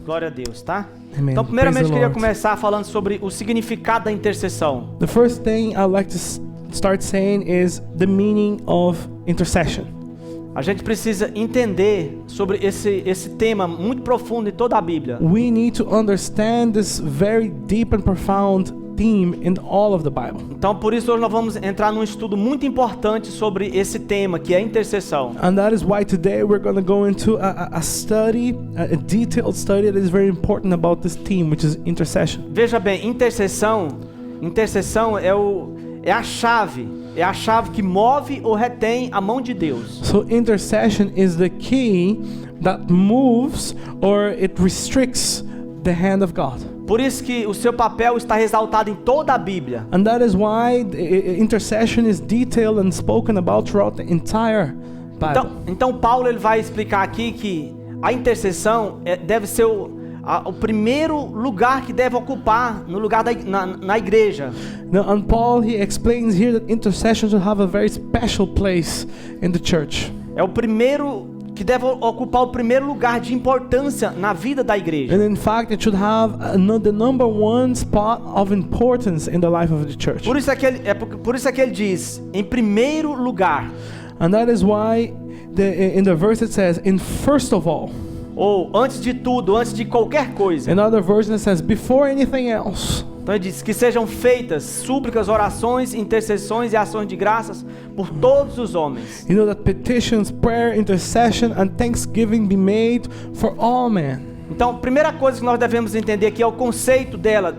Glória a Deus, tá? Amen. Então, primeiramente, Praise the queria Lord. começar falando sobre o significado da intercessão. The first thing I'd like to start saying is the meaning of intercession. A gente precisa entender sobre esse tema muito profundo em toda a Bíblia. We need to understand this very deep and profound theme in all of the Bible. Então, por isso, hoje nós vamos entrar num estudo muito importante sobre esse tema, que é a intercessão. And that is why today we're going to go into a study, a detailed study that is very important about this theme, which is intercession. Veja bem, intercessão é a chave que move ou retém a mão de Deus. So intercession is the key that moves or it restricts the hand of God. Por isso que o seu papel está ressaltado em toda a Bíblia. And that is why intercession is detailed and spoken about throughout the entire Bible. Então Paulo ele vai explicar aqui que a intercessão deve ser o primeiro lugar que deve ocupar no lugar na igreja. Now, and Paul he explains here that intercession should have a very special place in the church. É o primeiro que deve ocupar o primeiro lugar de importância na vida da igreja. And in fact, it should have the number one spot of importance in the life of the church. Por isso é que ele diz, em primeiro lugar. And that is why in the verse it says, in first of all. Ou antes de tudo, antes de qualquer coisa. In other version it says, before anything else. Então ele diz que sejam feitas súplicas, orações, intercessões e ações de graças por todos os homens. You know that petitions, prayer, intercession and thanksgiving be made for all men. Então, a primeira coisa que nós devemos entender aqui é o conceito dela,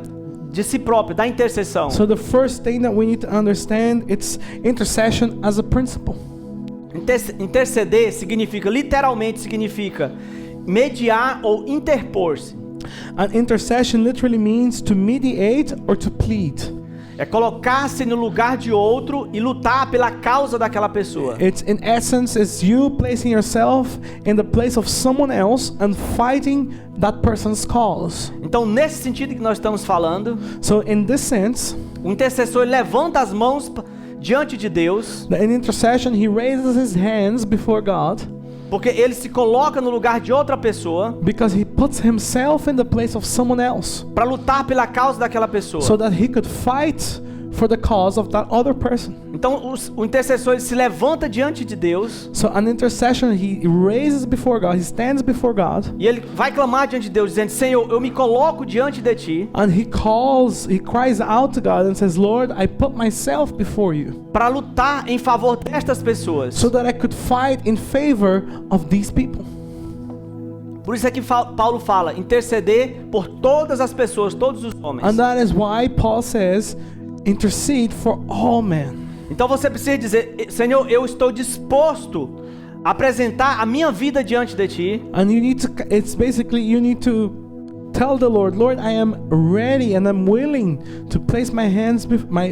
de si própria, da intercessão. So the first thing that we need to understand, it's intercession as a principle. Interceder literalmente significa mediar ou interpor-se. And intercession literally means to mediate or to plead. É colocar-se no lugar de outro e lutar pela causa daquela pessoa. It's in essence is you placing yourself in the place of someone else and fighting that person's cause. Então, nesse sentido que nós estamos falando, So in this sense, o intercessor levanta as mãos diante de Deus. in intercession he raises his hands before God. Porque ele se coloca no lugar de outra pessoa, because he puts himself in the place of someone else, para lutar pela causa daquela pessoa. so that he could fight for the cause of that other person. Então o intercessor ele se levanta diante de Deus. So an intercession, he raises before God, he stands before God, E ele vai clamar diante de Deus dizendo: Senhor, eu me coloco diante de ti and he cries out to God and says, Lord, I put myself before you, para lutar em favor destas pessoas. so that I could fight in favor of these people. Por isso é que Paulo fala interceder por todas as pessoas, todos os homens. And that is why Paul says, intercede for all men. Então você precisa dizer: Senhor, eu estou disposto a apresentar a minha vida diante de ti. And you need to tell the Lord, Lord, I am ready and I'm willing to place my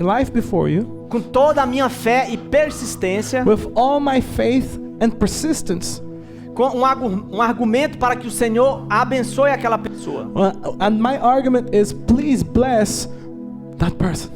life before you, Com toda a minha fé e persistência, with all my faith and persistence. com um argumento para que o Senhor abençoe aquela pessoa. And my argument is, please bless that person.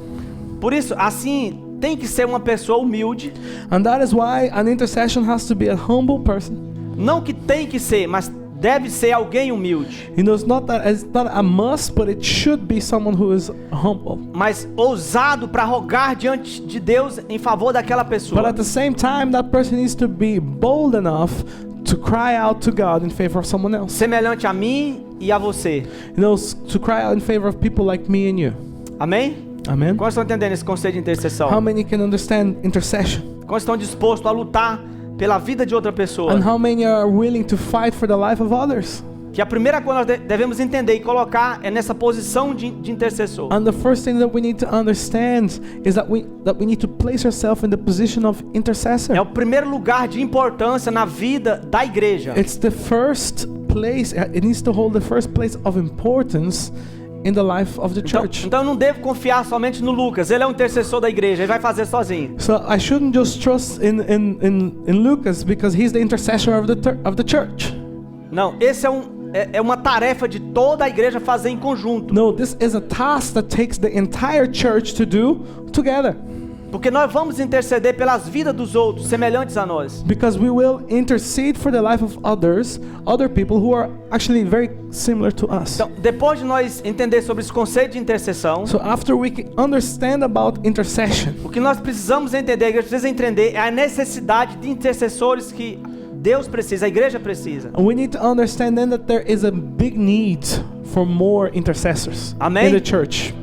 Por isso, assim, tem que ser uma pessoa humilde. And that is why an intercession has to be a humble person. Não que tem que ser, mas deve ser alguém humilde. You know, it's not a must, but it should be someone who is humble. Mas ousado para rogar diante de Deus em favor daquela But pessoa. at the same time, that person needs to be bold enough to cry out to God in favor of someone else. Semelhante a mim e a você. You know, to cry out in favor of people like me and you. Amém? Amen. Quantos estão entendendo esse conceito de intercessão? How many can understand intercession? Quantos estão dispostos a lutar pela vida de outra pessoa? And how many are willing to fight for the life of others? Que a primeira coisa que nós devemos entender e colocar é nessa posição de intercessor. And the first thing that we need to understand is that we need to place ourselves in the position of intercessor. É o primeiro lugar de importância na vida da igreja. It's the first place, it needs to hold the first place of importance in the life of the church. Então eu não devo confiar somente no Lucas. Ele é o intercessor da igreja, ele vai fazer sozinho. So I shouldn't just trust in Lucas because he's the intercessor of the church. Não, esse é uma tarefa de toda a igreja fazer em conjunto. No, this is a task that takes the entire church to do together. Porque nós vamos interceder pelas vidas dos outros, semelhantes a nós. Because we will intercede for the life of others, other people who are actually very similar to us. Então, depois de nós entender sobre esse conceito de intercessão, So after we can understand about intercession, o que nós precisamos entender, a igreja precisa entender, é a necessidade de intercessores que Deus precisa, a igreja precisa. we need to understand then that there is a big need for more intercessors Amém? in the church.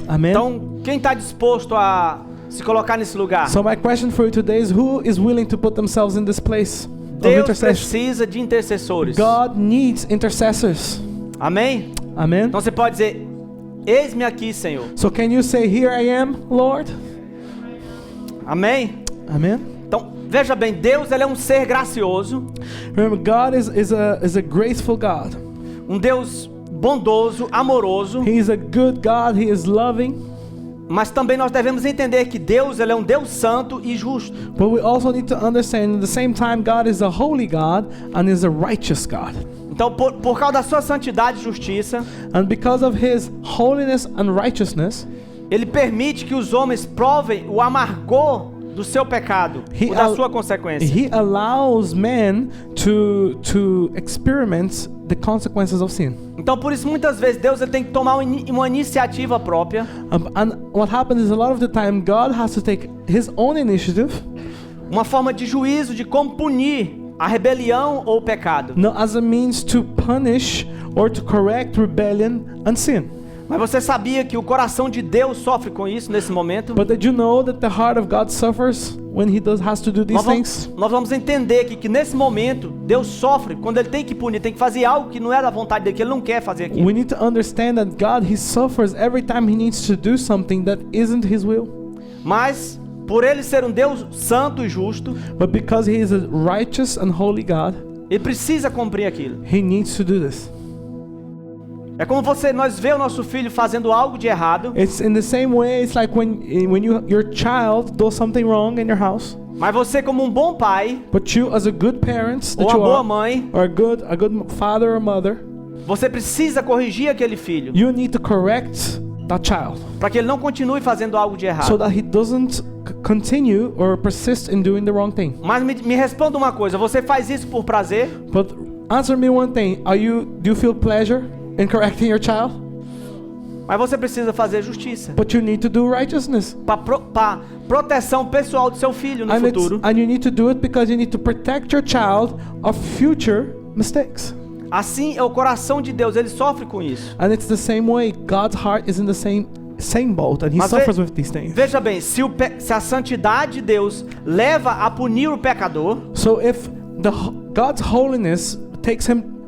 Amen. Então, quem está disposto a se colocar nesse lugar? So my question for you today is, who is willing to put themselves in this place of Deus intercession? precisa de intercessores. God needs intercessors. Amém? Amen. Então você pode dizer, eis-me aqui, Senhor. So can you say, here I am, Lord? Amém? Amen. Então, veja bem, Deus ele é um ser gracioso, Remember, God is a graceful God. um Deus bondoso, amoroso, He is a good God. He is loving. mas também nós devemos entender que Deus ele é um Deus santo e justo. But we also need to understand at the same time God is a holy God and is a righteous God. Então, por causa da sua santidade e justiça, And because of His holiness and righteousness, Ele permite que os homens provem o amargor do seu pecado, He ou da al- sua consequência. He allows men to experiment the consequences of sin. Então, por isso, muitas vezes, Deus ele tem que tomar uma iniciativa própria, And what happens is a lot of the time God has to take His own initiative, uma forma de juízo de como punir a rebelião ou o pecado. not as a means to punish or to correct rebellion and sin. Mas você sabia que o coração de Deus sofre com isso nesse momento? But did you know that the heart of God suffers when He has to do these things? Nós vamos entender que nesse momento Deus sofre quando Ele tem que punir, tem que fazer algo que não é da vontade dele, que Ele não quer fazer aquilo. We need to understand that God, He suffers every time He needs to do something that isn't His will. Mas por Ele ser um Deus santo e justo, But because He is a righteous and holy God, Ele precisa cumprir aquilo. He needs to do this. É como nós vê o nosso filho fazendo algo de errado, It's in the same way. It's like when your child does something wrong in your house, mas você como um bom pai but you, as a good parent ou that uma you boa are, mãe, or a good father or mother, você precisa corrigir aquele filho you need to correct that child para que ele não continue fazendo algo de so errado. that he doesn't continue or persist in doing the wrong thing. Mas me responda uma coisa, você faz isso por prazer? But answer me one thing: do you feel pleasure in correcting your child? Mas você precisa fazer justiça But you need to do righteousness. para proteção pessoal do seu filho no futuro. And you need to do it because you need to protect your child of future mistakes. Assim é o coração de Deus, ele sofre com isso. And it's the same way. God's heart is in the same boat, and He Mas suffers with these things. veja bem, se a santidade de Deus leva a punir o pecador, So if God's holiness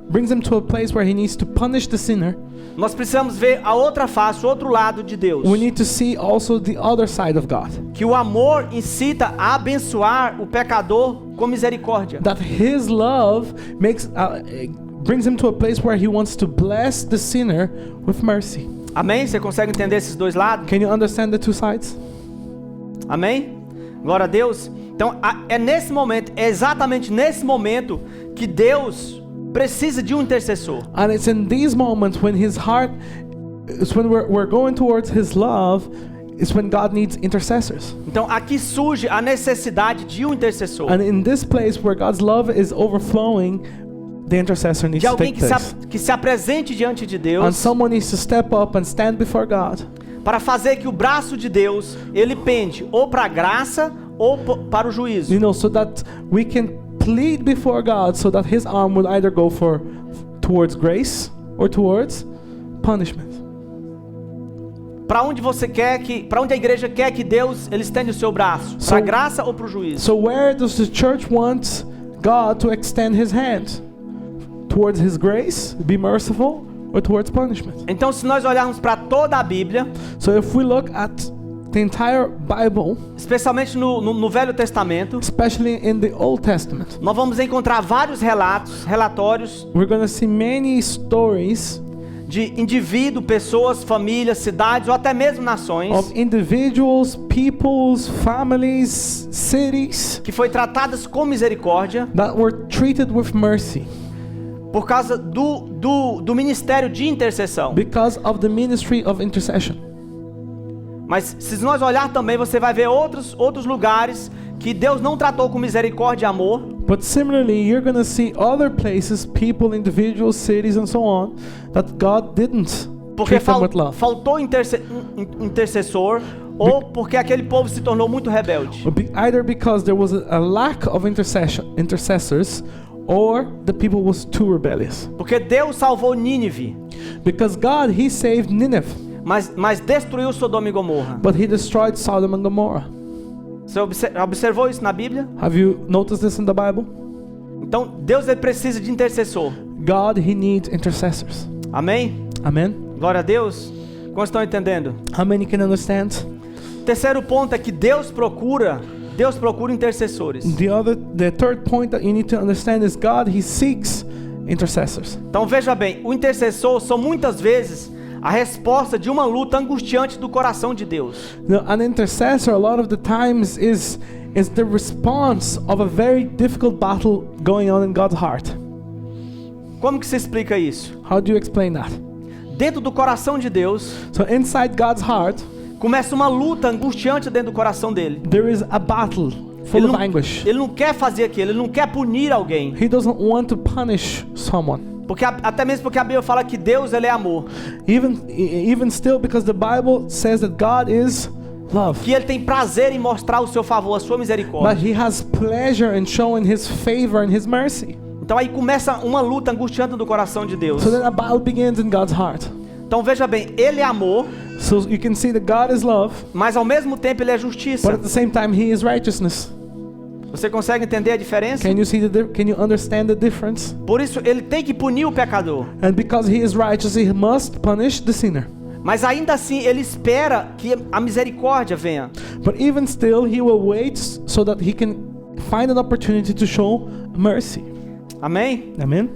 brings him to a place where He needs to punish the sinner, nós precisamos ver a outra face, o outro lado de Deus. we need to see also the other side of God. Que o amor incita a abençoar o pecador com misericórdia. That His love brings him to a place where He wants to bless the sinner with mercy. Amém? Você consegue entender esses dois lados? Can you understand the two sides? Amém? Glória a Deus. Então, é nesse momento, é exatamente nesse momento que Deus precisa de um intercessor. And it's in these moments when His heart is when we're going towards His love, is when God needs intercessors. Então, aqui surge a necessidade de um intercessor. And in this place where God's love is overflowing, the intercessor needs De to alguém take place. que se apresente diante de And Deus someone needs to step up and stand before God para fazer que o braço de Deus, ele pende ou para a graça ou para o juízo. so that we can plead before God, so that His arm will either go towards grace or towards punishment. Para onde a igreja quer que Deus ele estende o seu braço? Para a graça ou para o juízo? So where does the church want God to extend His hand? Towards His grace, be merciful, or towards punishment? Então, se nós olharmos para toda a Bíblia, So if we look at the entire Bible, especialmente no Velho Testamento, especially in the Old Testament, nós vamos encontrar vários relatórios we're going to see many stories de indivíduos, pessoas, famílias, cidades ou até mesmo nações of individuals, peoples, families, cities que foi tratadas com misericórdia that were treated with mercy por causa do ministério de intercessão. because of the ministry of intercession. Mas se nós olhar também, você vai ver outros lugares que Deus não tratou com misericórdia e amor. But similarly, you're going to see other places, people, individuals, cities, and so on, that God didn't Porque treat them with love. faltou intercessor, ou porque aquele povo se tornou muito rebelde. Either because there was a lack of intercessors, or the people was too rebellious. Porque Deus salvou Nínive, Because God, He saved Nineveh, mas destruiu Sodoma e Gomorra. but He destroyed Sodom and Gomorrah. Você observou isso na Bíblia? Have you noticed this in the Bible? Então Deus ele precisa de intercessor. God, He needs intercessors. Amém? Amen. Glória a Deus. Quantos estão entendendo? How many can understand? Terceiro ponto é que Deus procura intercessores. The third point that you need to understand is God, He seeks intercessors. Então veja bem, o intercessor são muitas vezes a resposta de uma luta angustiante do coração de Deus. Now, an intercessor, a lot of the times, is the response of a very difficult battle going on in God's heart. Como que se explica isso? How do you explain that? Dentro do coração de Deus, So inside God's heart, começa uma luta angustiante dentro do coração dele. there is a battle full of anguish. Ele não quer fazer aquilo, ele não quer punir alguém. He doesn't want to punish someone. Até mesmo porque a Bíblia fala que Deus ele é amor. Even still, because the Bible says that God is love. Que ele tem prazer em mostrar o seu favor, a sua But misericórdia. He has pleasure in showing His favor and His mercy. Então aí começa uma luta angustiante do coração de Deus. So then a battle begins in God's heart. Então veja bem, ele é amor, So you can see that God is love, mas ao mesmo tempo ele é but justiça. at the same time He is righteousness. Você consegue entender a diferença? Can you understand the difference? Por isso ele tem que punir o pecador. And because He is righteous, He must punish the sinner. Mas ainda assim ele espera que a misericórdia venha. But even still, He will wait so that He can find an opportunity to show mercy. Amém? Amen.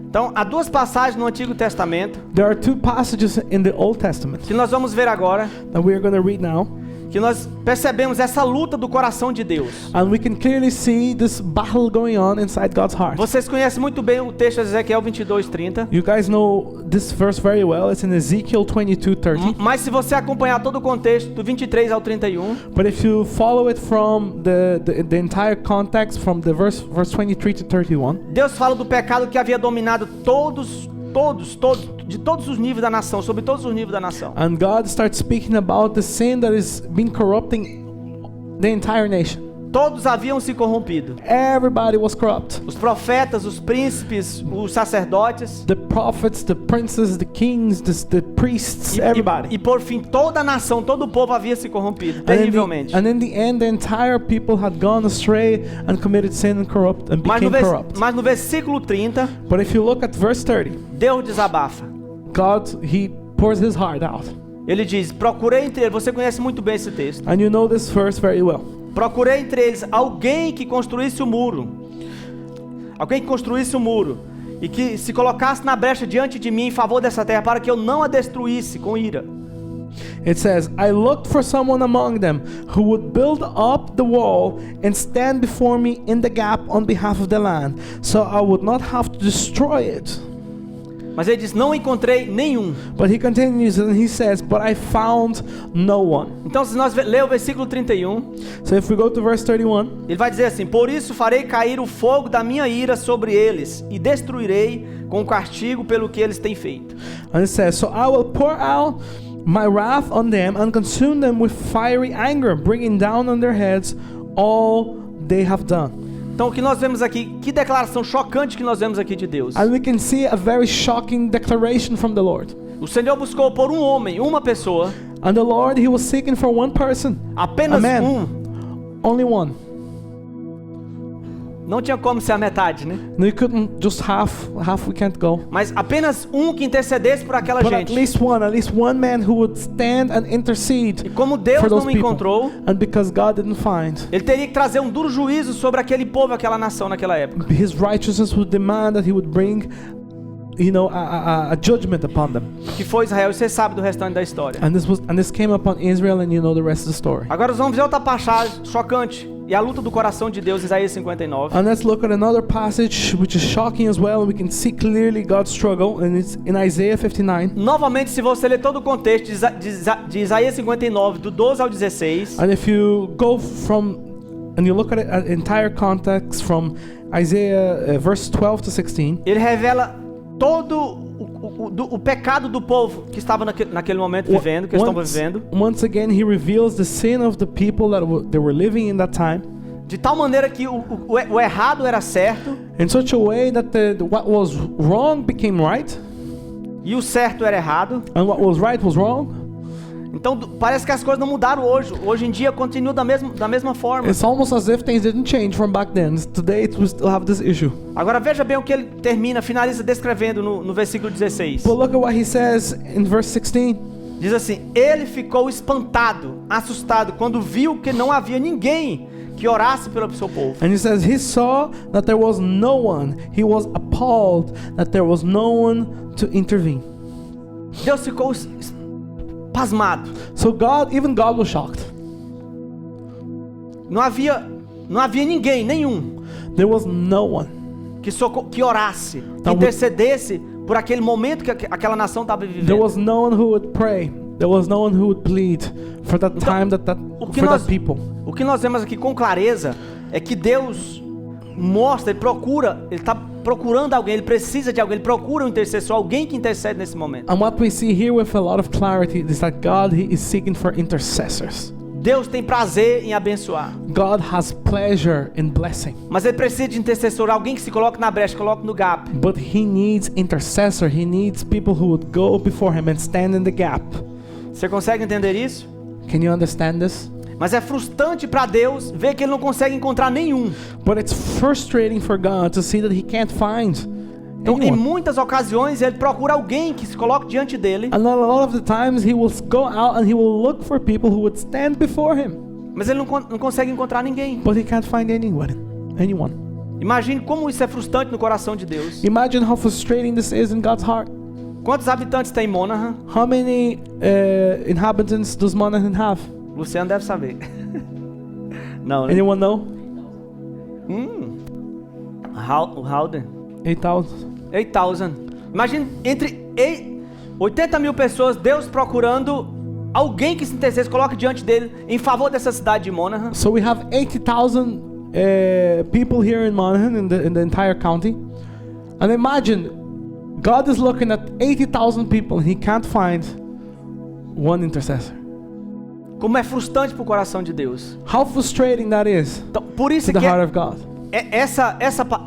Então há duas passagens no Antigo Testamento There are two passages in the Old Testament que nós vamos ver agora, that we are going to read now, que nós percebemos essa luta do coração de Deus. and we can clearly see this battle going on inside God's heart. Vocês conhecem muito bem o texto de Ezequiel 22:30. You guys know this verse very well. It's in Ezekiel 22:30. Mas se você acompanhar todo o contexto do 23 ao 31, But if you follow it from the entire context, from the verse 23 to 31, Deus fala do pecado que havia dominado de todos os níveis da nação, sobre todos os níveis da nação. and God starts speaking about the sin that is been corrupting the entire nation. Todos haviam se corrompido. Everybody was corrupt. Os profetas, os príncipes, os sacerdotes. The prophets, the princes, the kings, the priests, everybody. E por fim, toda a nação, todo o povo havia se corrompido terrivelmente. And in the end, the entire people had gone astray and committed sin and became corrupt. Mas no versículo 30, But if you look at verse 30, Deus desabafa. God, He pours His heart out. Ele diz: procurei entre eles, você conhece muito bem esse texto. And you know this verse very well. Procurei entre eles alguém que construísse o muro. Alguém que construísse o muro. E que se colocasse na brecha diante de mim em favor dessa terra, para que eu não a destruísse com ira. It says, I looked for someone among them who would build up the wall and stand before me in the gap on behalf of the land, so I would not have to destroy it. Mas ele diz: não encontrei nenhum. But he continues and he says, but I found no one. Então se nós ler o versículo 31, So if we go to verse 31, ele vai dizer assim: por isso farei cair o fogo da minha ira sobre eles, e destruirei com o castigo pelo que eles têm feito. and it says, so I will pour out my wrath on them and consume them with fiery anger, bringing down on their heads all they have done. Então o que nós vemos aqui, que declaração chocante que nós vemos aqui de Deus. And we can see a very shocking declaration from the Lord. O Senhor buscou por um homem, uma pessoa, And the Lord, He was seeking for one person, apenas a man. um. Only one. Não tinha como ser a metade, né? No, you couldn't just half we can't go. Mas apenas um que intercedesse por aquela But gente. at least one man who would stand and intercede E como Deus for those não people. encontrou, And because God didn't find, ele teria que trazer um duro juízo sobre aquele povo, aquela nação naquela época. His righteousness would demand that He would bring, a judgment upon them. Que foi Israel, e você sabe do restante da história. And this came upon Israel, and you know the rest of the story. Agora nós vamos ver outra passagem chocante. e a luta do coração de Deus, Isaías 59. And let's look at another passage which is shocking as well. We can see clearly God's struggle, and it's in Isaiah 59. Novamente, se você ler todo o contexto de Isaías 59, do 12 ao 16, And if you go from and you look at it at entire context from Isaiah verse 12 to 16, ele revela todo o pecado do povo que estava naquele momento vivendo, que estão vivendo, once again he reveals the sin of the people that they were living in that time, de tal maneira que o errado era certo in such a way that what was wrong became right, e o certo era errado. and what was right was wrong. Então parece que as coisas não mudaram hoje. Hoje em dia continua da mesma forma. It's almost as if things didn't change from back then. Today we still have this issue. Agora veja bem o que ele finaliza descrevendo no versículo 16. But look at what he says in verse 16. Diz assim: ele ficou espantado, assustado, quando viu que não havia ninguém que orasse pelo seu povo. And he says he saw that there was no one. He was appalled that there was no one to intervene. Deus ficou pasmado. So even God was shocked. Não havia ninguém, nenhum, There was no one. que orasse, que intercedesse por aquele momento que aquela nação estava vivendo. There was no one who would pray. There was no one who would plead for that time that people. O que nós vemos aqui com clareza é que Deus mostra, ele está procurando alguém, ele precisa de alguém, ele procura um intercessor, alguém que intercede nesse momento. And what we see here with a lot of clarity is that God he is seeking for intercessors. Deus tem prazer em abençoar. God has pleasure in blessing. Mas ele precisa de intercessor, alguém que se coloque na brecha, coloque no gap. But he needs intercessor. He needs people who would go before him and stand in the gap. Você consegue entender isso? Can you understand this? Mas é frustrante para Deus ver que ele não consegue encontrar nenhum. But it's frustrating for God to see that he can't find Então, em anyone. muitas ocasiões, ele procura alguém que se coloque diante dele, And a lot of the times he will go out and he will look for people who would stand before him. mas ele não consegue encontrar ninguém. But he can't find anyone. Imagine como isso é frustrante no coração de Deus. Imagine how frustrating this is in God's heart. Quantos habitantes tem Monaghan? How many inhabitants does Monaghan have? Luciano deve saber. Não, né? Anyone know? Howden. 8,000. 8,000. Imagine entre 80 mil pessoas, Deus procurando alguém que se intercesse, coloque diante dele em favor dessa cidade de Monaghan. So we have 80,000 people here in Monaghan in the entire county. And imagine, God is looking at 80,000 people and he can't find one intercessor. Como é frustrante para o coração de Deus. How frustrating that is Então, por isso to the que heart of God.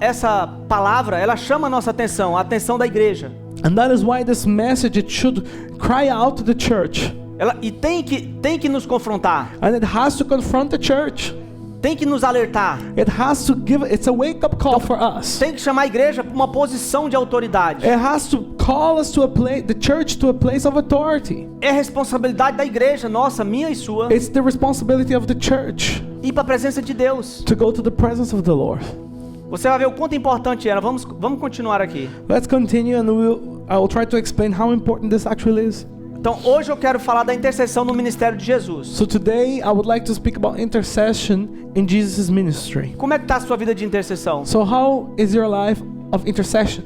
essa palavra, ela chama a nossa atenção, a atenção da igreja. And that is why this message, it should cry out to the church. E tem que nos confrontar, And it has to confront the church. tem que nos alertar, It has to it's a wake-up call for us. tem que chamar a igreja para uma posição de autoridade. It has to call us to a place, the church to a place of authority. É responsabilidade da igreja, nossa, minha e sua, It's the responsibility of the church ir para a presença de Deus. to go to the presence of the Lord. Você vai ver o quanto importante era. Vamos continuar aqui. Let's continue and I will try to explain how important this actually is. Então, hoje eu quero falar da intercessão no ministério de Jesus. So today I would like to speak about intercession in Jesus' ministry. Como é que está a sua vida de intercessão? So how is your life of intercession?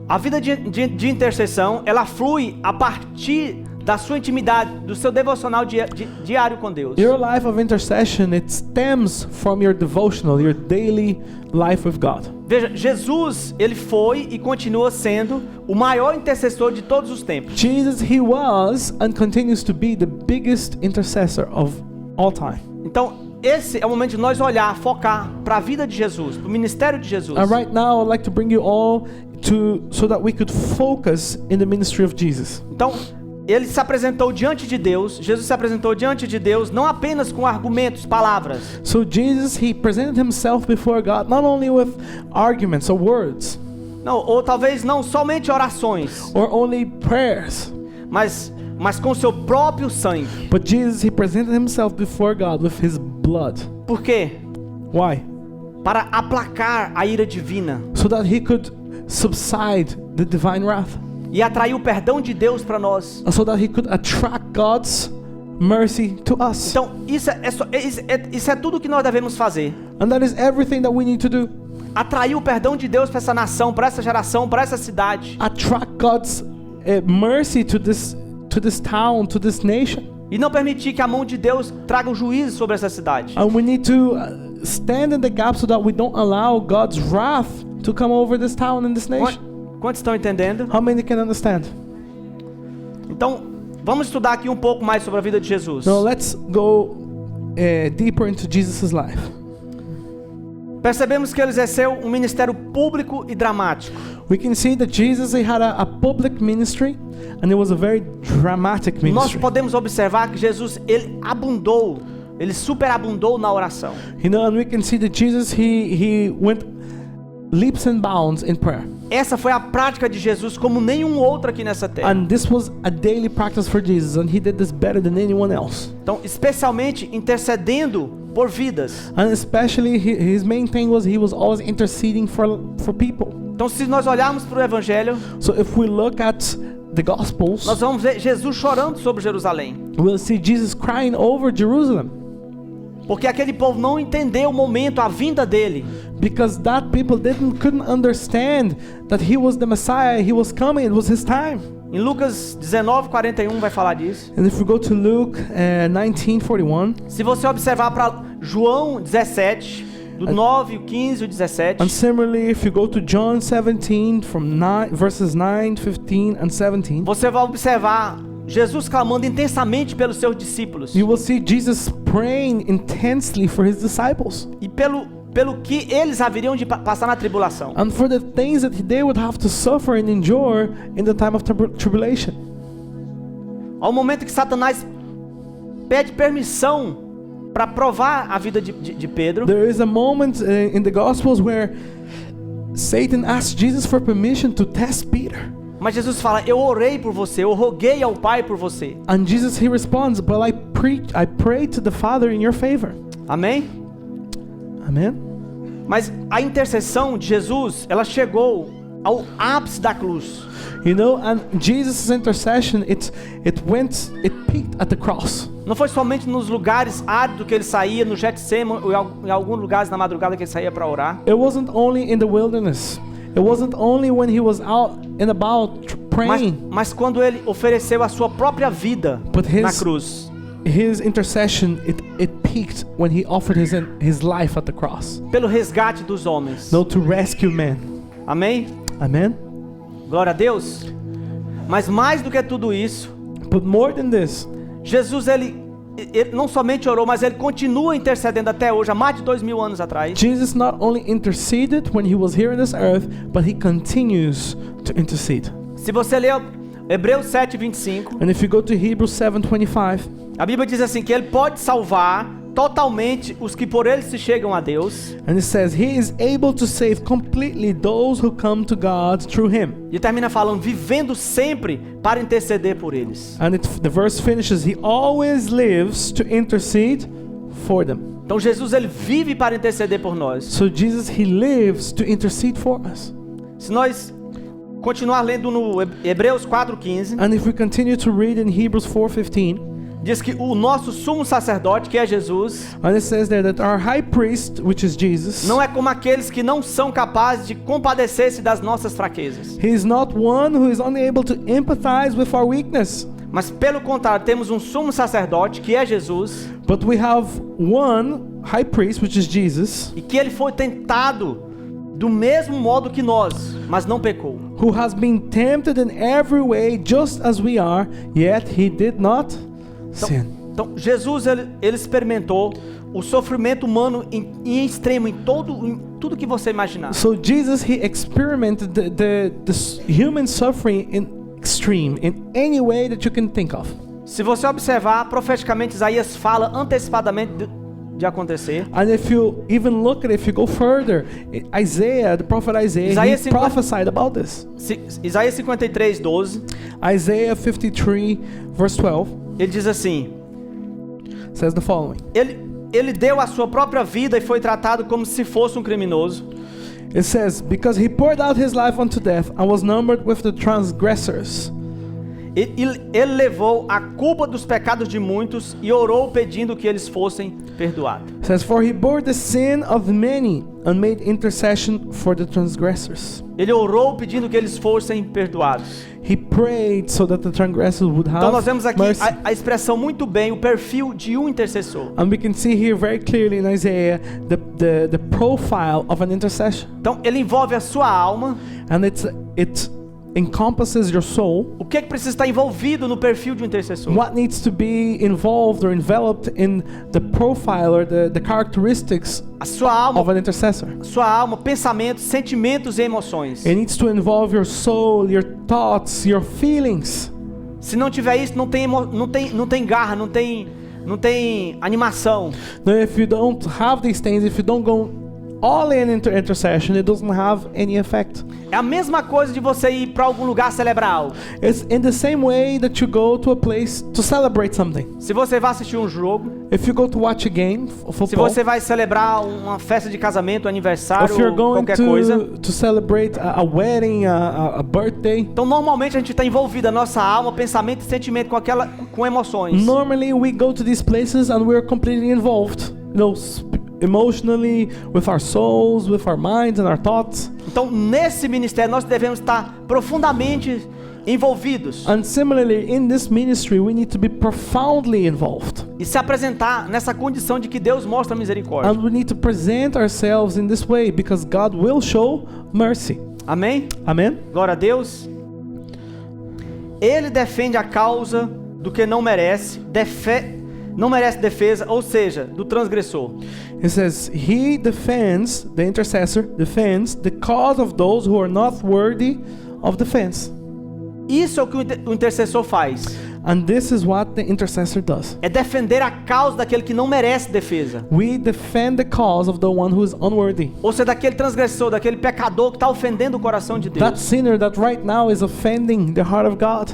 A vida de intercessão, ela flui a partir da sua intimidade, do seu devocional diário com Deus. Your life of intercession, it stems from your devotional, your daily life with God. Veja, Jesus, ele foi e continua sendo o maior intercessor de todos os tempos. Jesus, he was and continues to be the biggest intercessor of all time. Então, esse é o momento de nós olhar, focar para a vida de Jesus, para o ministério de Jesus. And right now I'd like to bring you all so that we could focus in the ministry of Jesus. Então, ele se apresentou diante de Deus, Jesus se apresentou diante de Deus, não apenas com argumentos, palavras. So Jesus, he presented himself before God not only with arguments or words, Não, ou talvez não somente orações, or only prayers, mas com seu próprio sangue. but Jesus, he presented himself before God with his blood. Por quê? Why? Para aplacar a ira divina So that he could subside the divine wrath, e atrair o perdão de Deus para nós. so that he could attract God's mercy to us. Então, isso é tudo que nós devemos fazer. And that is everything that we need to do. Atrair o perdão de Deus para essa nação, para essa geração, para essa cidade. Attract God's mercy to this town, to this nation. E não permitir que a mão de Deus traga o juízo sobre essa cidade. And we need to stand in the gap so that we don't allow God's wrath to come over this town and this nation. Quantos estão entendendo? How many can understand? Então, vamos estudar aqui um pouco mais sobre a vida de Jesus. Now let's go deeper into Jesus' life. Percebemos que ele exerceu um ministério público e dramático. We can see that Jesus, he had a public ministry, and it was a very dramatic Nós ministry. podemos observar que Jesus, ele superabundou na oração. You know, and we can see that Jesus, he went leaps and bounds in prayer. Essa foi a prática de Jesus como nenhum outro aqui nessa terra. And this was a daily practice for Jesus, and he did this better than anyone else. Então, especialmente intercedendo por vidas. And especially his main thing was he was always interceding for people. Então, se nós olharmos para o Evangelho, So if we look at the Gospels, nós vamos ver Jesus chorando sobre Jerusalém. we'll see Jesus crying over Jerusalem, Porque aquele povo não entendeu o momento, a vinda dele. because that people couldn't understand that he was the Messiah, he was coming, it was his time. Em Lucas 19:41 vai falar disso. And if we go to Luke 19:41, Se você observar para João 17, do 9, o 15 e o 17. and similarly if you go to John 17 from verses 9, 15 and 17, Você vai observar Jesus clamando intensamente pelos seus discípulos. you will see Jesus praying intensely for his disciples E pelo que eles haveriam de passar na tribulação. and for the things that they would have to suffer and endure in the time of tribulation. Ao momento que Satanás pede permissão para provar a vida de Pedro. There is a moment in the Gospels where Satan asked Jesus for permission to test Peter. Mas Jesus fala, eu orei por você, eu roguei ao Pai por você. And Jesus, he responds, but I prayed to the Father in your favor. Amém? Amen. Mas a intercessão de Jesus, ela chegou ao ápice da cruz. You know, and Jesus' intercession, it peaked at the cross. Não foi somente nos lugares áridos que ele saía, no Getsemane, ou em alguns lugares na madrugada que ele saía para orar. It wasn't only in the wilderness. It wasn't only when he was out and about praying. Mas quando ele ofereceu a sua própria vida But na cruz. His intercession, it peaked when he offered his life at the cross. Pelo resgate dos homens. No, to rescue men. Amém? Amen. Glória a Deus. Mas mais do que tudo isso, But more than this, Jesus ele não somente orou, mas ele continua intercedendo até hoje, há mais de 2000 anos atrás. Jesus not only interceded when he was here on this earth, but he continues to intercede. Se você ler Hebreus 7:25, And if you go to Hebrews 7:25, a Bíblia diz assim que ele pode salvar totalmente os que por ele se chegam a Deus. and it says he is able to save completely those who come to God through him. E termina falando, vivendo sempre para interceder por eles. And the verse finishes, he always lives to intercede for them. Então Jesus ele vive para interceder por nós. So Jesus, he lives to intercede for us. Se nós continuar lendo no Hebreus 4:15, And if we continue to read in Hebrews 4:15, diz que o nosso sumo sacerdote, que é Jesus, and it says there that our high priest, which is Jesus, não é como aqueles que não são capazes de compadecer-se das nossas fraquezas. he is not one who is unable to empathize with our weakness. Mas pelo contrário, temos um sumo sacerdote, que é Jesus, But we have one high priest, which is Jesus, e que ele foi tentado do mesmo modo que nós, mas não pecou. who has been tempted in every way just as we are, yet he did not sin. Então Jesus ele experimentou o sofrimento humano em extremo, em tudo que você imaginar. So Jesus, he experimented the human suffering in extreme, in any way that you can think of. Se você observar, profeticamente Isaías fala antecipadamente de acontecer. And if you even look at it, if you go further, Isaiah, the prophet Isaiah, Isaiah he prophesied about this. Isaías 53:12, Isaiah 53 verse 12 ele diz assim: says the following. Ele deu a sua própria vida e foi tratado como se fosse um criminoso. It says, because he poured out his life unto death and was numbered with the transgressors. Ele levou a culpa dos pecados de muitos e orou pedindo que eles fossem perdoados. It says, for he bore the sin of many and made intercession for the transgressors. Ele orou pedindo que eles fossem perdoados. He prayed so that the transgressors would have Então nós vemos aqui mercy. a expressão muito bem, o perfil de um intercessor. And we can see here very clearly in Isaiah the profile of an intercession. Então ele envolve a sua alma. And it encompasses your soul. O que é que precisa estar envolvido no perfil de um intercessor? What needs to be involved or enveloped in the profile or the characteristics A sua of alma, an intercessor? pensamentos, sentimentos e emoções. It needs to involve your soul, your thoughts, your feelings. Se não tiver isso, não tem garra, não tem animação. Now, if you don't have these things, if you don't go all in into intercession, it doesn't have any effect. É a mesma coisa de você ir para algum lugar celebrar algo. It's in the same way that you go to a place to celebrate something. Se você vai assistir um jogo, If you go to watch a game, se football, você vai celebrar uma festa de casamento, aniversário, if you're ou going qualquer coisa. to celebrate a wedding, a birthday, Então normalmente a gente está envolvido, a nossa alma, pensamento e sentimento com emoções. normally we go to these places and we're completely involved, emotionally, with our souls, with our minds and our thoughts. Então nesse ministério nós devemos estar profundamente envolvidos And similarly, in this ministry, we need to be profoundly involved. e se apresentar nessa condição de que Deus mostra misericórdia. And we need to present ourselves in this way because God will show mercy. Amém? Amen? Glória a Deus. Ele defende a causa do que não merece, não merece defesa, ou seja, do transgressor. It says, he defends, the intercessor defends the cause of those who are not worthy of defense. Isso é o que o intercessor faz. And this is what the intercessor does. É defender a causa daquele que não merece defesa. We defend the cause of the one who is unworthy. Ou seja, daquele transgressor, daquele pecador que está ofendendo o coração de That Deus. sinner that right now is offending the heart of God.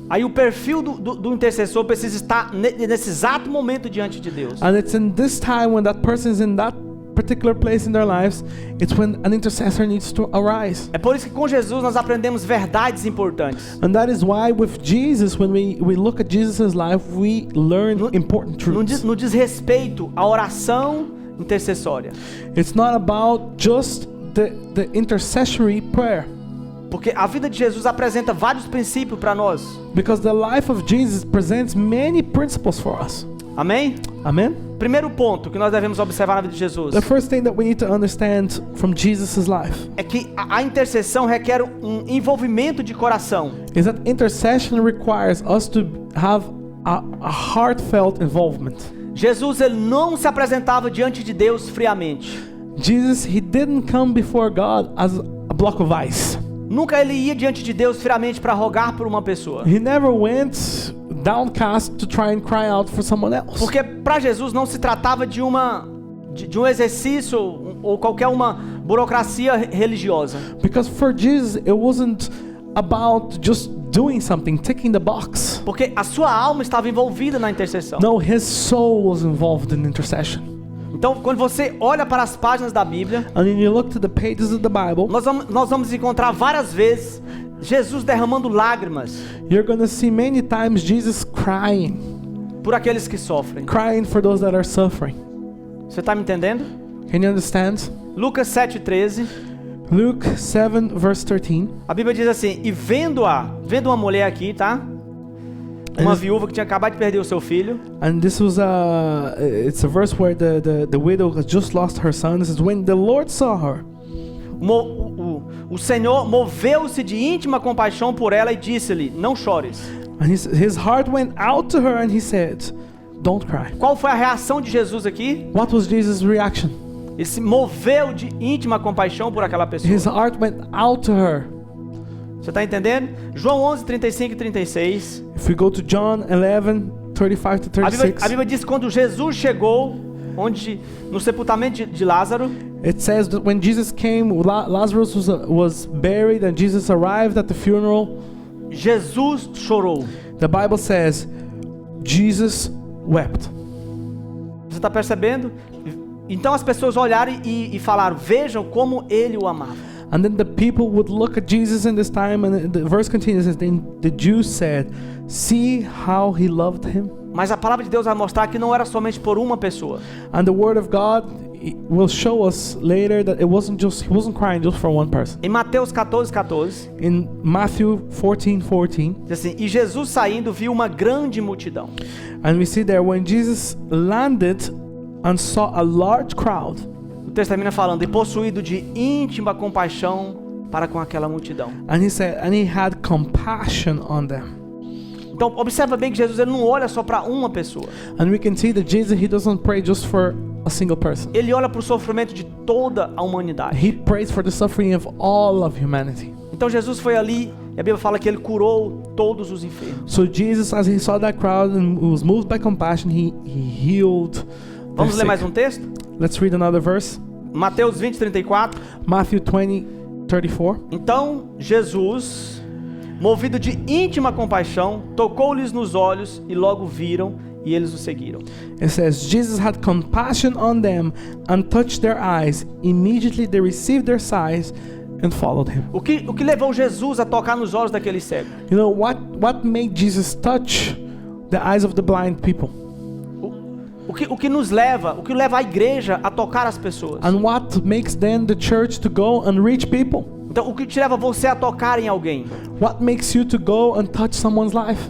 Aí o perfil do intercessor precisa estar nesse exato momento diante de Deus. And it's in this time when that person is in that particular place in their lives, it's when an intercessor needs to arise. É por isso que com Jesus nós aprendemos verdades importantes. And that is why with Jesus, when we look at Jesus' life, we learn important truths. No diz respeito à oração intercessória. It's not about just the intercessory prayer. Porque a vida de Jesus apresenta vários princípios para nós. Because the life of Jesus presents many principles for us. Amém? Amen? Primeiro ponto que nós devemos observar na vida de Jesus The first thing that we need to understand from Jesus' life é que a intercessão requer um envolvimento de coração. is that intercession requires us to have a heartfelt involvement. Jesus ele não se apresentava diante de Deus friamente. Jesus, he didn't come before God as a block of ice. Nunca ele ia diante de Deus friamente para rogar por uma pessoa. He never went downcast to try and cry out for someone else. Porque para Jesus não se tratava de um exercício ou qualquer uma burocracia religiosa. Because for Jesus, it wasn't about just doing something, ticking the box. Porque a sua alma estava envolvida na intercessão. No, his soul was involved in intercession. Então, quando você olha para as páginas da Bíblia, And when you look to the pages of the Bible, nós vamos encontrar várias vezes Jesus derramando lágrimas you're going to see many times Jesus crying por aqueles que sofrem. for those that are suffering. Você está me entendendo? Can you understand? Lucas 7:13, Luke 7 verse 13. a Bíblia diz assim: e vendo uma mulher aqui, tá? Uma Eles- viúva que tinha acabado de perder o seu filho. And this was it's a verse where the widow has just lost her son. This is when the Lord saw her. O Senhor moveu-se de íntima compaixão por ela e disse-lhe: não chores. And his heart went out to her and he said, don't cry. Qual foi a reação de Jesus aqui? What was Jesus' reaction? Ele se moveu de íntima compaixão por aquela pessoa. His heart went out to her. Você está entendendo? João 11, 35 e 36. If we go to John 11, 35 to A 36, Bíblia diz que quando Jesus chegou no sepultamento de Lázaro, it says that when Jesus came, Lazarus was buried and Jesus arrived at the funeral. Jesus chorou. The Bible says, Jesus wept. Você está percebendo? Então as pessoas olharam e falaram: vejam como ele o amava. And then the people would look at Jesus in this time, and the verse continues, and then the Jews said, "See how he loved him." Mas a palavra de Deus vai mostrar que não era somente por uma pessoa. And the word of God will show us later that he wasn't crying just for one person. Em Mateus 14:14, In Matthew 14:14, diz assim: E Jesus saindo viu uma grande multidão. and we see there when Jesus landed and saw a large crowd, O texto termina falando: E possuído de íntima compaixão para com aquela multidão. and he said, and he had compassion on them. Então observa bem que Jesus ele não olha só para uma pessoa. And we can see that Jesus, he doesn't pray just for a single person. Ele olha para o sofrimento de toda a humanidade. He prays for the suffering of all of humanity. Então Jesus foi ali, e a Bíblia fala que ele curou todos os enfermos. So Jesus, as he saw that crowd and was moved by compassion, he healed the Vamos ler sick. mais um texto? Let's read another verse. Mateus 20:34. Matthew 20:34. Então Jesus, movido de íntima compaixão, tocou-lhes nos olhos e logo viram e eles o seguiram. It says, Jesus had compassion on them and touched their eyes. Immediately they received their sight and followed him. O que levou Jesus a tocar nos olhos daquele cego? You know what made Jesus touch the eyes of the blind people? O que leva a igreja a tocar as pessoas? And what makes then the church to go and reach people? Então o que te leva você a tocar em alguém? What makes you to go and touch someone's life?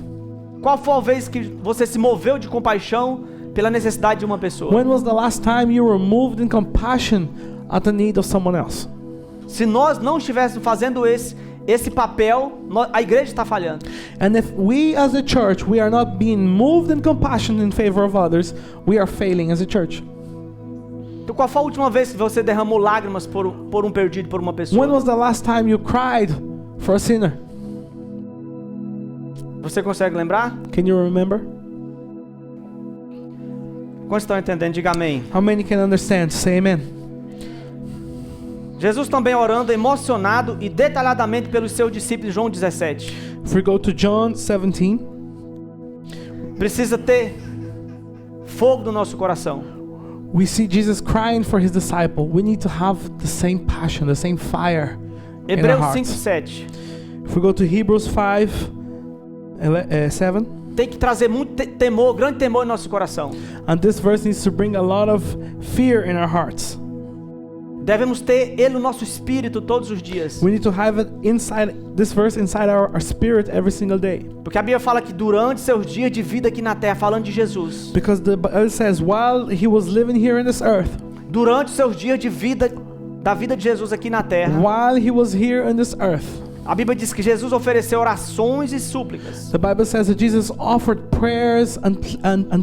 Qual foi a vez que você se moveu de compaixão pela necessidade de uma pessoa? When was the last time you were moved in compassion at the need of someone else? Se nós não estivéssemos fazendo esse papel, a igreja está falhando. And if we as a church, we are not being moved in compassion in favor of others, we are failing as a church. Então qual foi a última vez que você derramou lágrimas por um perdido, por uma pessoa? When was the last time you cried for a sinner? Você consegue lembrar? Can you remember? Quantos estão entendendo? Diga amém. How many can understand? Say amen. Jesus também orando emocionado e detalhadamente pelos seus discípulos, João 17. If we go to John 17, Precisa ter fogo no nosso coração. we see Jesus crying for his disciple. We need to have the same passion, the same fire in our Hebreus hearts. 5:7. If we go to Hebrews 5:7, Tem que trazer muito temor, grande temor em nosso coração. and this verse needs to bring a lot of fear in our hearts. Devemos ter ele no nosso espírito todos os dias. We need to have it inside this verse inside our spirit every single day. Porque a Bíblia fala que durante seus dias de vida aqui na terra, falando de Jesus, Because the Bible says while he was living here in this earth, durante seus dias de vida, da vida de Jesus aqui na terra, while he was here in this earth, a Bíblia diz que Jesus ofereceu orações e súplicas. the Bible says that Jesus offered prayers and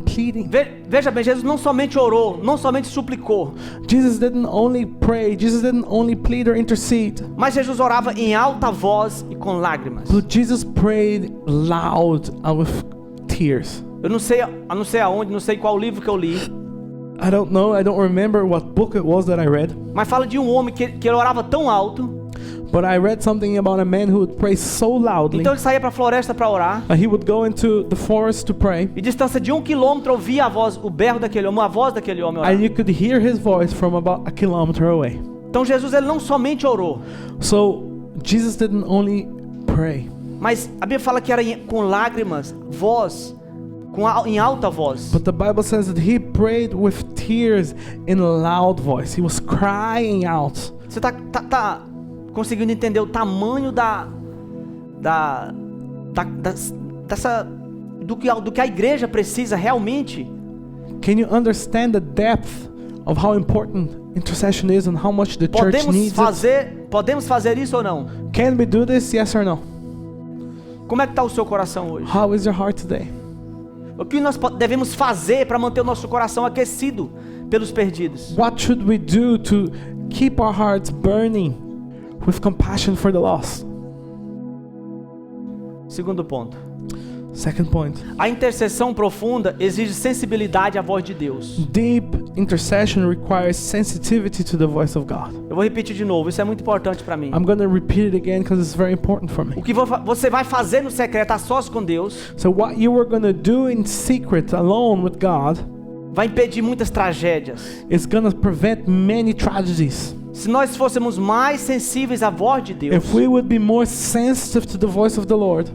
pleading. Veja bem, Jesus não somente orou, não somente suplicou, Jesus didn't only pray, Jesus didn't only plead or intercede, mas Jesus orava em alta voz e com lágrimas. but Jesus prayed loud and with tears. Eu não sei aonde, não sei qual livro que eu li, I don't know, I don't remember what book it was that I read, mas fala de um homem que ele orava tão alto, but I read something about a man who would pray so loudly então ele saía para a floresta para orar, that he would go into the forest to pray, e distância de 1 quilômetro ouvia o berro daquele homem, a voz daquele homem orar. and you could hear his voice from about a kilometer away. Então Jesus ele não somente orou, So Jesus didn't only pray, mas a Bíblia fala que era com lágrimas, voz, em alta voz. but the Bible says that he prayed with tears in a loud voice. He was crying out. Você tá conseguindo entender o tamanho do que a igreja precisa realmente? Can you understand the depth of how important intercession is and how much the church needs it? Podemos fazer isso ou não? Can we do this? Yes or no? Como é que está o seu coração hoje? How is your heart today? O que nós devemos fazer para manter o nosso coração aquecido pelos perdidos? What should we do to keep our hearts burning with compassion for the lost? Segundo ponto. Second point. A intercessão profunda exige sensibilidade à voz de Deus. Deep intercession requires sensitivity to the voice of God. Eu vou repetir de novo, isso é muito importante para mim. I'm going to repeat it again because it's very important for me. O que você vai fazer no secreto, a sós com Deus, So what you were going to do in secret alone with God vai impedir muitas tragédias. is going to prevent many tragedies. se nós fôssemos mais sensíveis à voz de Deus, if we would be more sensitive to the voice of the Lord,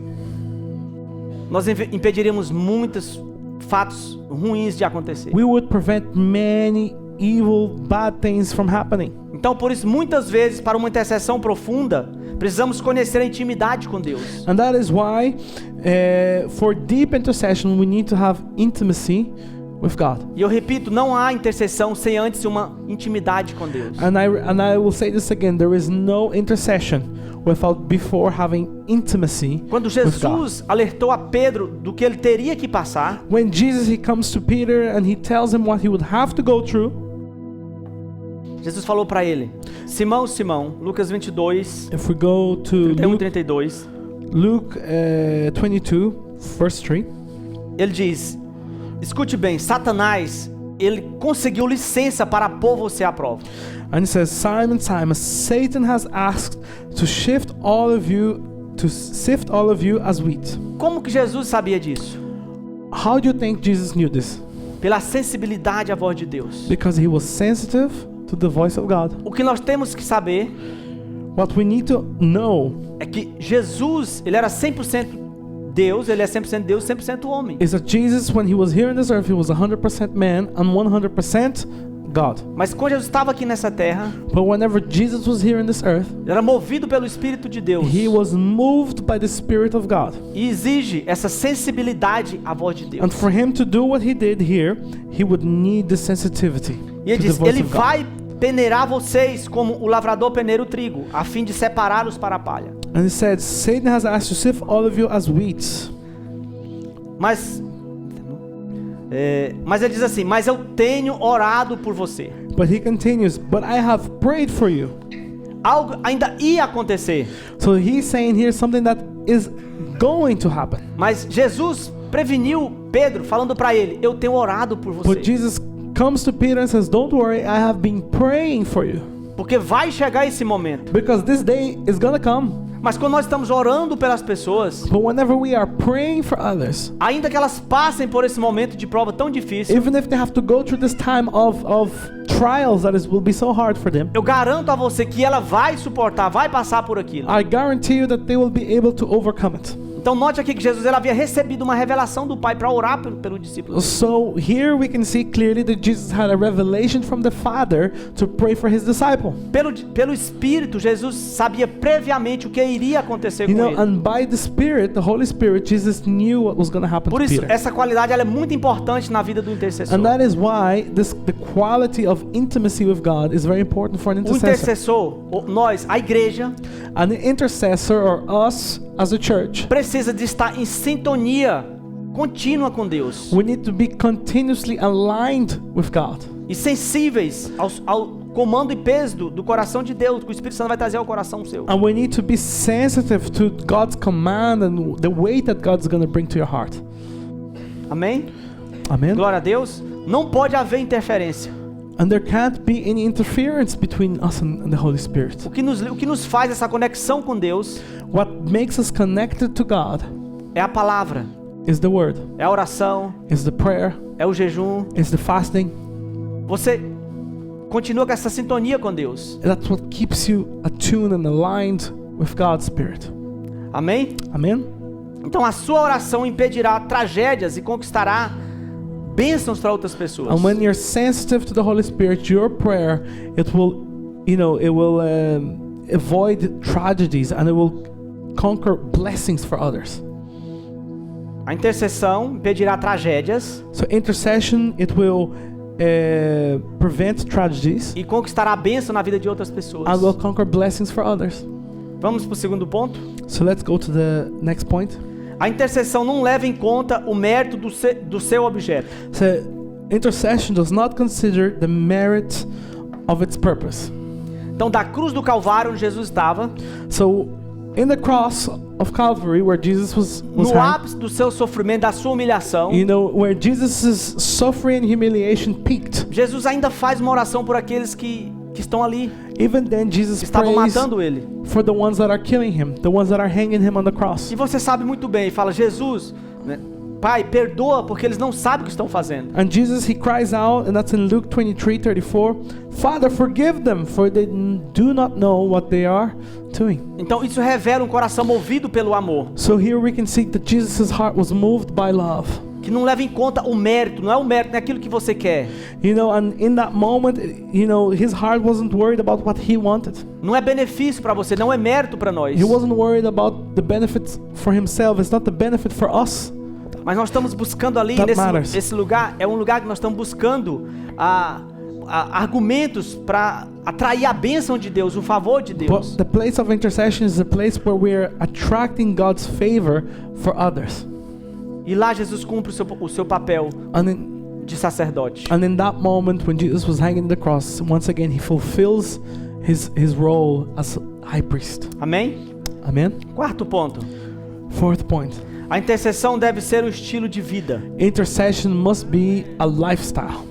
nós impediríamos muitos fatos ruins de acontecer. we would prevent many evil, bad things from happening. Então, por isso, muitas vezes, para uma intercessão profunda, precisamos conhecer a intimidade com Deus. And that is why, for deep intercession, we need to have intimacy with God. E eu repito, não há intercessão sem antes uma intimidade com Deus. And I will say this again: there is no intercession without before having intimacy Quando with God. Jesus alertou a Pedro do que ele teria que passar, When Jesus, he comes to Peter and he tells him what he would have to go through, Jesus falou para ele: Simão, Simão, Lucas 22, if we go to 31, 32, Luke 22, verse 3, ele diz: escute bem, Satanás, ele conseguiu licença para pôr você à prova. and he says, Simon, Simon, Satan has asked to sift all of you as wheat. Como que Jesus sabia disso? How do you think Jesus knew this? Pela sensibilidade à voz de Deus. Because he was sensitive to the voice of God. O que nós temos que saber What we need to know é que Jesus, ele era 100% Deus, ele é 100% Deus, 100% homem. is that Jesus, when he was here on this earth, he was 100% man and 100% God. Mas quando Jesus estava aqui nessa terra, But whenever Jesus was here on this earth, ele era movido pelo Espírito de Deus. he was moved by the Spirit of God. E exige essa sensibilidade à voz de Deus. And for him to do what he did here, he would need the sensitivity E ele to the diz: voice ele of God. vai peneirar vocês como o lavrador peneira o trigo, a fim de separá-los para a palha. And he said, Satan has asked to sift all of you as wheat. Mas ele diz assim: mas eu tenho orado por você. But he continues, but I have prayed for you. Algo ainda ia acontecer, So he's saying here something that is going to happen. mas Jesus preveniu Pedro, falando para ele: eu tenho orado por você. But Jesus comes to Peter and says, don't worry, I have been praying for you. Porque vai chegar esse momento. Because this day is gonna come. Mas quando nós estamos orando pelas pessoas, But whenever we are praying for others, ainda que elas passem por esse momento de prova tão difícil, even if they have to go through this time of trials that will be so hard for them, eu garanto a você que ela vai suportar, vai passar por aquilo. I guarantee you that they will be able to overcome it. Então note aqui que Jesus ele havia recebido uma revelação do Pai para orar pelo discípulo. So here we can see clearly that Jesus had a revelation from the Father to pray for his disciple. Pelo Espírito, Jesus sabia previamente o que iria acontecer You com know, ele. and by the Spirit, the Holy Spirit, Jesus knew what was going to happen Por to isso, Peter. essa qualidade ela é muito importante na vida do intercessor. And that is why the quality of intimacy with God is very important for an O intercessor. intercessor, nós, a igreja, An intercessor, or us as a church, precisa de estar em sintonia contínua com Deus we need to be continuously aligned with God e sensíveis ao comando e peso do coração de Deus, que o Espírito Santo vai trazer ao coração seu. and we need to be sensitive to God's command and the weight that God's going to bring to your heart. Amém? Amen. Glória a Deus. Não pode haver interferência. And there can't be any interference between us and the Holy Spirit. O que nos faz essa conexão com Deus What makes us connected to God é a palavra, is the word, é a oração, is the prayer, é o jejum. is the fasting. Você continua com essa sintonia com Deus. That's what keeps you attuned and aligned with God's Spirit. Amém? Amen. Então a sua oração impedirá tragédias e conquistará bênçãos para outras pessoas. And when you're sensitive to the Holy Spirit, your prayer, it will avoid tragedies and it will conquer blessings for others. A intercessão impedirá tragédias So intercession, it will prevent tragedies e conquistará a bênção na vida de outras pessoas. and will conquer blessings for others. Vamos para o segundo ponto. So let's go to the next point. A intercessão não leva em conta o mérito do seu objeto. So intercession does not consider the merit of its purpose. Então, da cruz do Calvário, onde Jesus estava, So in the cross of Calvary, where Jesus was no hanged, ápice do seu sofrimento, da sua humilhação, you know, where Jesus' suffering and humiliation peaked, Jesus ainda faz uma oração por aqueles que estão ali, even then Jesus que estavam prays matando ele. for the ones that are killing him, the ones that are hanging him on the cross. E você sabe muito bem, fala: Jesus, né, Pai, perdoa porque eles não sabem o que estão fazendo. And Jesus, he cries out, and that's in Luke 23:34, Father, forgive them, for they do not know what they are doing. Então isso revela um coração movido pelo amor, So here we can see that Jesus' heart was moved by love. que não leva em conta o mérito, não é o mérito, não é aquilo que você quer. You know, and in that moment, you know, his heart wasn't worried about what he wanted. Não é benefício para você, não é mérito para nós. He wasn't worried about the benefits for himself. It's not the benefit for us. Mas nós estamos buscando ali, That matters. nesse lugar, é um lugar que nós estamos buscando argumentos para atrair a bênção de Deus, o favor de Deus. But the place of intercession is a place where we're attracting God's favor for others. E lá Jesus cumpre o seu papel de sacerdote. And in that moment when Jesus was hanging on the cross, once again he fulfills his role as high priest. Amém? Amen. Quarto ponto. Fourth point. A intercessão deve ser um estilo de vida. Intercession must be a lifestyle.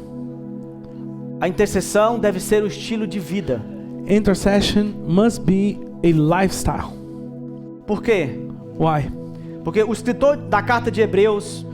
A intercessão deve ser o estilo de vida. Intercession must be a lifestyle. Por quê? Why? Porque o escritor da carta de Hebreus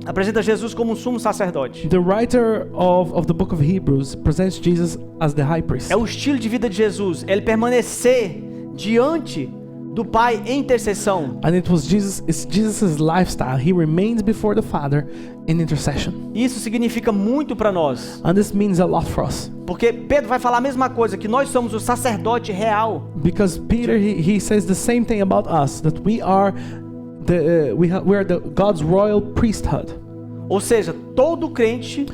apresenta Jesus como um sumo sacerdote. The writer of the book of Hebrews presents Jesus as the high priest. É o estilo de vida de Jesus, ele permanecer diante do Pai em intercessão. And it was Jesus' lifestyle. He remains before the Father in intercession. Isso significa muito para nós. And this means a lot for us. Porque Pedro vai falar a mesma coisa, que nós somos o sacerdote real. Because Peter he says the same thing about us, that we are we are the God's royal priesthood. Ou seja, todo crente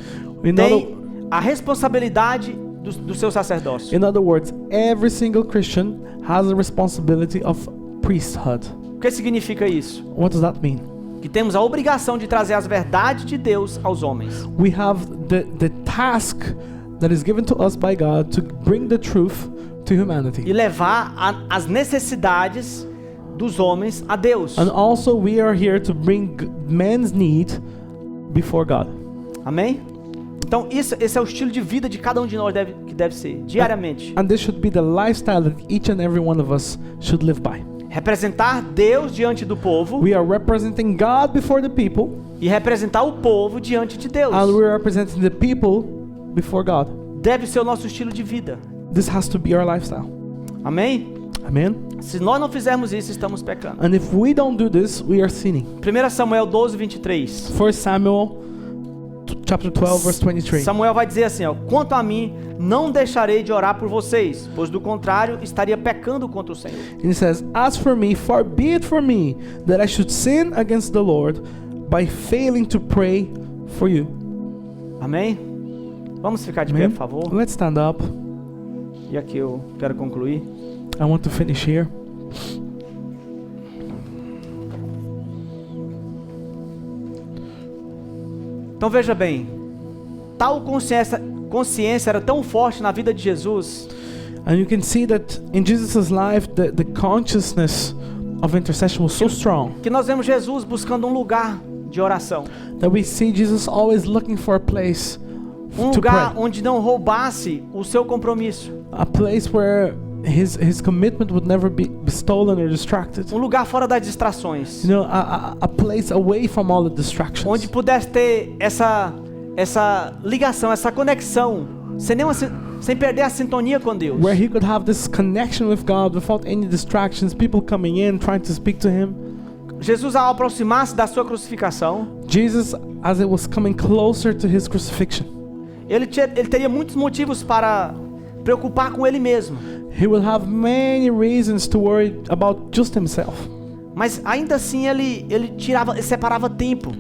tem a responsabilidade do seu sacerdócio. In other words, every single Christian has a responsibility of priesthood. O que significa isso? What does that mean? Que temos a obrigação de trazer as verdades de Deus aos homens. We have the task that is given to us by God to bring the truth to humanity. E levar as necessidades dos homens a Deus. And also we are here to bring man's need before God. Amém? Então esse é o estilo de vida de cada um de nós que deve ser, diariamente. And this should be the lifestyle that each and every one of us should live by. Representar Deus diante do povo. We are representing God before the people. E representar o povo diante de Deus. And we are representing the people before God. Deve ser o nosso estilo de vida. This has to be our lifestyle. Amém? Amen. Se nós não fizermos isso, estamos pecando. And if we don't do this, we are sinning. 1 Samuel 12:23. 1 Samuel chapter 12 verse 23. Samuel vai dizer assim, ó: quanto a mim, não deixarei de orar por vocês, pois do contrário estaria pecando contra o Senhor. And he says, as for me, far be it for me that I should sin against the Lord by failing to pray for you. Amém? Vamos ficar de pé, por favor. Let's stand up. E aqui eu quero concluir. I want to finish here. Então veja bem, tal consciência era tão forte na vida de Jesus. And you can see that in Jesus' life, the consciousness of intercession was so strong Que nós vemos Jesus buscando um lugar de oração. that we see Jesus always looking for a place Um to lugar pray. onde não roubasse o seu compromisso. A place where his commitment would never be stolen or distracted. Um lugar fora das distrações. You know, a place away from all the distractions. Onde pudesse ter essa ligação, essa conexão, sem perder a sintonia com Deus. Where he could have this connection with God without any distractions, people coming in, trying to speak to him. Jesus, ao aproximar-se da sua crucificação, Jesus, as it was coming closer to his crucifixion, ele teria muitos motivos para preocupar com ele mesmo. he will have many reasons to worry about just himself. Mas ainda assim ele separava tempo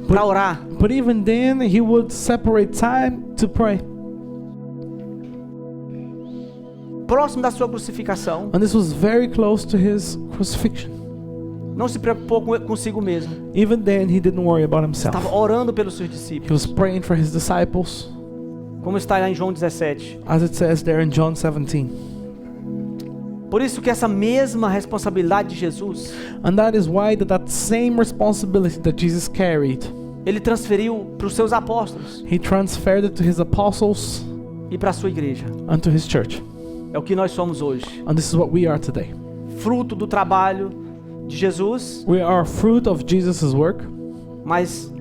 para orar. But even then, he would separate time to pray. Próximo da sua crucificação, And this was very close to his crucifixion. não se preocupou consigo mesmo. Even then, he didn't worry about himself. Estava orando pelos seus He discípulos, was praying for his disciples, como está lá em João 17. as it says there in John 17. Por isso que essa mesma responsabilidade de Jesus, And that is why that same responsibility that Jesus carried, ele transferiu para os seus apóstolos he transferred it to his apostles e para a sua igreja. and to his church. É o que nós somos hoje. And this is what we are today. Fruto do trabalho de Jesus, We are fruit of Jesus' work, mas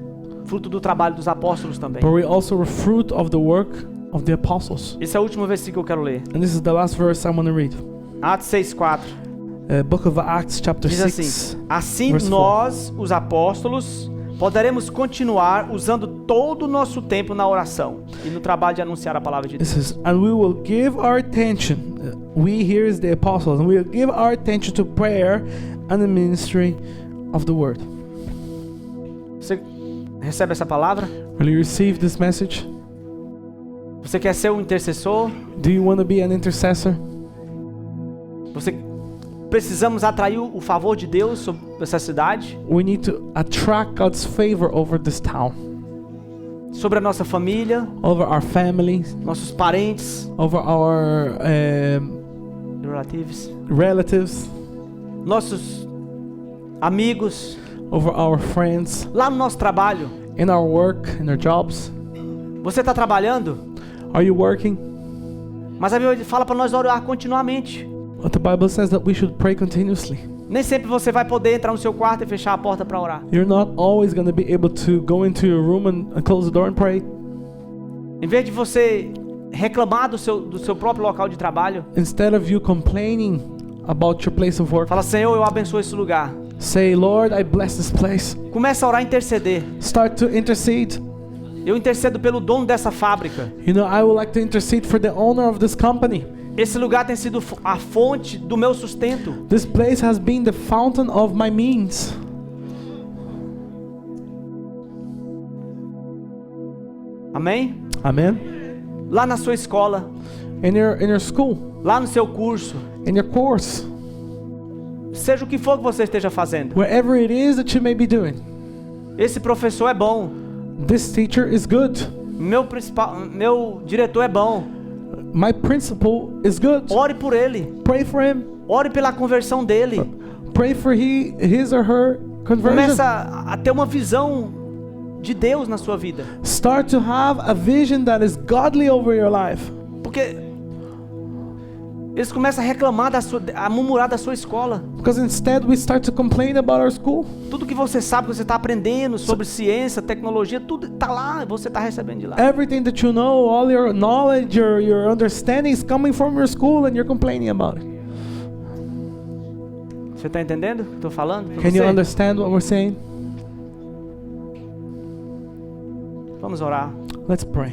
fruto do trabalho dos apóstolos também. but we're also a fruit of the work of the apostles. Esse é o último versículo que eu quero ler. And this is the last verse I want to read. Atos 6:4. Book of Acts, chapter Diz 6. assim: assim verse 4. nós, os apóstolos, poderemos continuar usando todo o nosso tempo na oração e no trabalho de anunciar a palavra de It Deus. says, and we will give our attention, we here is the apostles, and we will give our attention to prayer and the ministry of the word. Você recebe essa palavra? Will you receive this message? Você quer ser um intercessor? Do you want to be an intercessor? Precisamos atrair o favor de Deus sobre essa cidade, We need to attract God's favor over this town, sobre a nossa família, over our families, nossos parentes, over our relatives, nossos amigos, over our friends, lá no nosso trabalho. in our work, in our jobs. Você está trabalhando, Are you working? mas a Bíblia fala para nós orar continuamente. But the Bible says that we should pray continuously. Nem sempre você vai poder entrar no seu quarto e fechar a porta para orar. You're not always going to be able to go into your room and close the door and pray. Em vez de você reclamar do seu próprio local de trabalho, Instead of you complaining about your place of work, fala: Senhor, eu abençoo esse lugar. say, Lord, I bless this place. Começa a orar e interceder. Start to intercede. Eu intercedo pelo dono dessa fábrica. You know, I would like to intercede for the owner of this company. Esse lugar tem sido a fonte do meu sustento. This place has been the fountain of my means. Amém? Amen. Lá na sua escola, In your school, lá no seu curso, in your course, seja o que for que você esteja fazendo. wherever it is that you may be doing. Esse professor é bom. This teacher is good. Meu diretor é bom. My principal is good. Ore por ele. Pray for him. Ore pela conversão dele. Pray for his or her conversion. Começa a ter uma visão de Deus na sua vida. Start to have a vision that is godly over your life. Porque eles começam a reclamar a murmurar da sua escola. Because instead we start to complain about our school. Tudo que você sabe, que você está aprendendo sobre ciência, tecnologia, tudo está lá, você está recebendo de lá. Everything that you know, all your knowledge, your understanding is coming from your school and you're complaining about it. Você está entendendo o que eu estou falando? Can you understand what we're saying? Vamos orar. Let's pray.